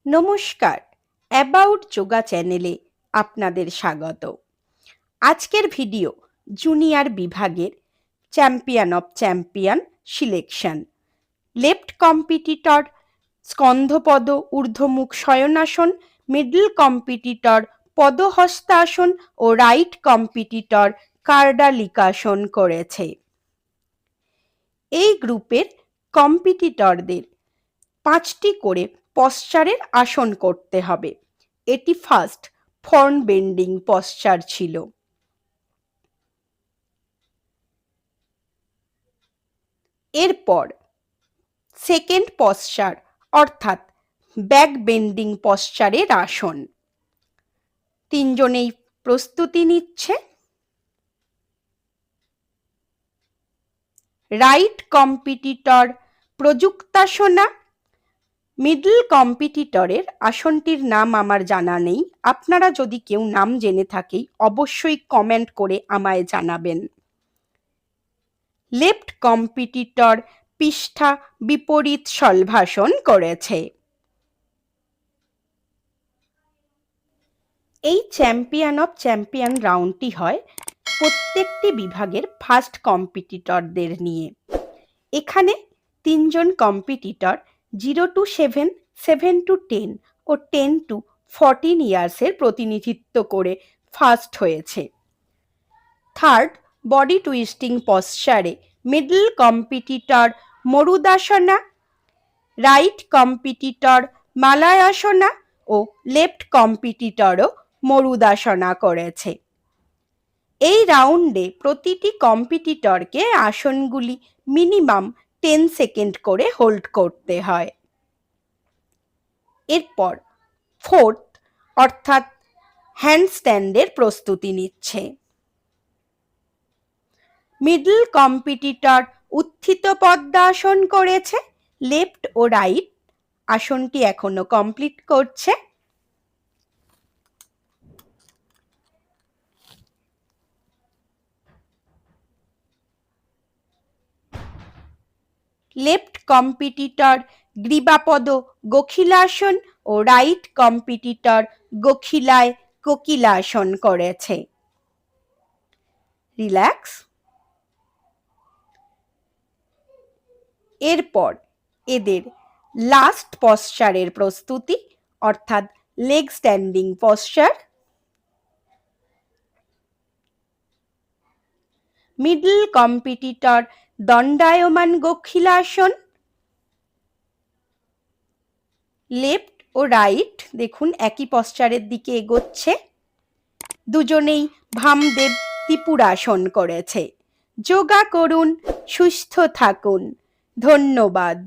নমস্কার, অ্যাবাউট যোগা চ্যানেলে আপনাদের স্বাগত। আজকের ভিডিও জুনিয়র বিভাগের champion of champion selection. Left competitor স্কন্ধপদ ঊর্ধ্বমুখ শয়নাসন, মিডল কম্পিটিটর পদহস্তাসন ও রাইট কম্পিটিটর কার্ডালিকাসন করেছে। এই গ্রুপের কম্পিটিটরদের 5টি করে পশ্চারের আসন করতে হবে। এটি ফার্স্ট ফর্ন বেন্ডিং পশ্চার ছিল। এরপর সেকেন্ড পশ্চার অর্থাৎ ব্যাক বেন্ডিং পশ্চারের আসন। তিনজনেই প্রস্তুতি নিচ্ছে। রাইট কম্পিটিটর প্রযুক্তাসনা। মিডল কম্পিটিটরের আসনটির নাম আমার জানা নেই, আপনারা যদি কেউ নাম জেনে থাকেন অবশ্যই কমেন্ট করে আমায় জানাবেন। লেফট কম্পিটিটর পৃষ্ঠা বিপরীত শলভাসন করেছে। এই চ্যাম্পিয়ন অফ চ্যাম্পিয়ন রাউন্ডটি হয় প্রত্যেকটি বিভাগের ফার্স্ট কম্পিটিটরদের নিয়ে। এখানে 3জন কম্পিটিটর 0 to 7, 7 to 10 ও 10 to 14 ইয়ার্সের প্রতিনিধিত্ব করে ফার্স্ট হয়েছে। থার্ড বডি টুইস্টিং পশ্চারে মিডল কম্পিটিটর মরুদাসনা, রাইট কম্পিটিটর মালায়াসনা ও লেফট কম্পিটিটরও মরুদাসনা করেছে। এই রাউন্ডে প্রতিটি কম্পিটিটরকে আসনগুলি মিনিমাম 10 সেকেন্ড করে হোল্ড করতে হয়। এরপর ফোর্থ অর্থাৎ হ্যান্ডস্ট্যান্ডের প্রস্তুতি নিচ্ছে। মিডল কম্পিটিটর উত্থিত পদ্মাসন করেছে। লেফট ও রাইট আসনটি এখনো কমপ্লিট করছে। লেফট কম্পিটিটর গ্রীবাপদ গোখিলাসন ও রাইট কম্পিটিটর গোখিলায় কোকিলাসন করেছে। রিল্যাক্স। এরপর এদের লাস্ট পশ্চারের প্রস্তুতি অর্থাৎ leg standing posture. Middle competitor দণ্ডায়মান গোখিলাসন। লেফট ও রাইট দেখুন একই পশ্চারের দিকে এগোচ্ছে। দুজনেই ভামদেব ত্রিপুরাসন করেছে। যোগা করুন, সুস্থ থাকুন। ধন্যবাদ।